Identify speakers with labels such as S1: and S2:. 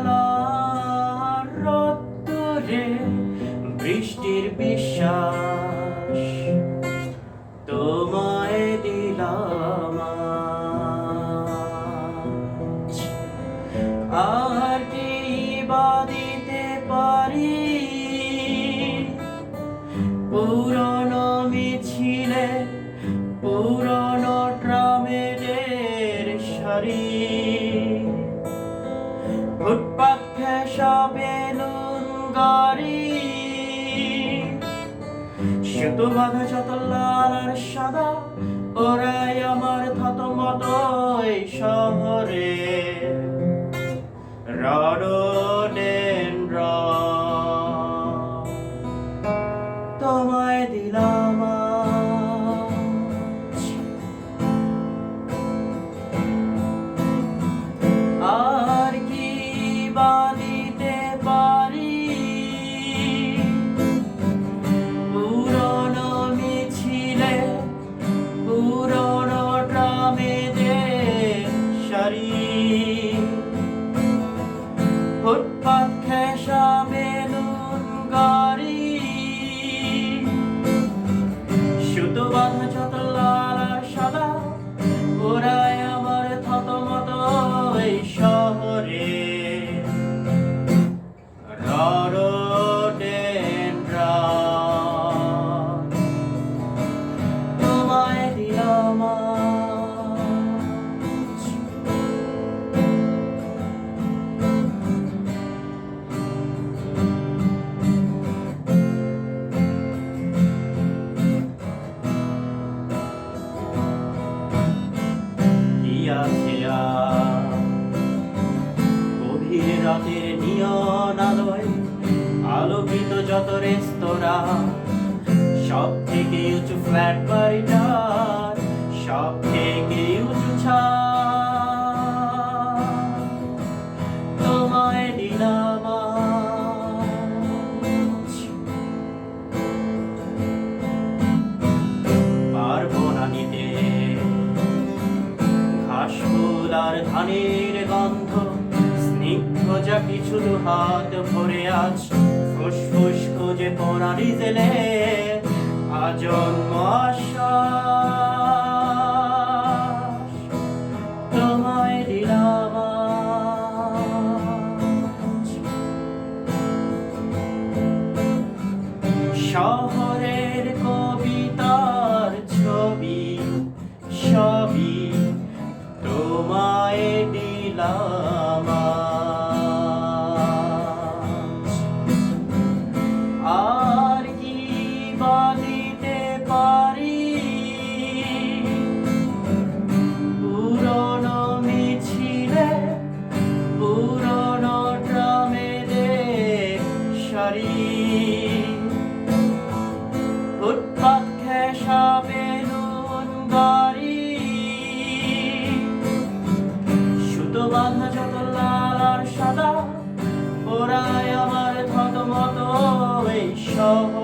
S1: বেলার রোদ্দুরে বৃষ্টির বিশ্বাস তোমায় দিলাম আজ। আর কি বা দিতে পারি পুরনো মিছিলে পুরনো ট্রামেদের সারি ফুটপাত ঘেঁষা বেলুন গাড়ি সুতো বাঁধা যত লাল আর সাদা ওরাই আমার থতমত এই শহরে রডোডেনড্রন তোমায় দিলাম আজ। আর কি বা দিতে পারি পুরনো মিছিলে পুরনো ট্রামেদের সারি ফুটপাত ঘেঁষা বেলুন গাড়ি সুতো বাঁধা যত লাল আর সাদা ওরাই আমার থতমত এই শহরে রডোডেনড্রন তোমায় দিলাম আজ। কি আছে আর গভীর রাতের নিয়ন আলোয় আলোকিত যত রেস্তোরাঁ সব থেকে উঁচু ফ্ল্যাট বাড়িটার সব থেকে উঁচু ছাদ তোমায় দিলাম আজ। পারবো না নিতে ঘাস ফুল আর ধানের গন্ধ স্নিগ্ধ যা কিছু হাত ভরে আজ ফুসফুস খুঁজে পোড়ানি জেলে আজন্ম আশ্বাস তোমায় দিলাম আজ। শহরের কবিতার ছবি সবই তোমায় দিলাম আজ। আর কি বা দিতে পারি পুরনো মিছিলে পুরনো ট্রামেদের সারি ফুটপাত ঘেঁষা বেলুন গাড়ি সুতো বাঁধা যত লাল আর সাদা ওরাই আমার থতমত এই শহরে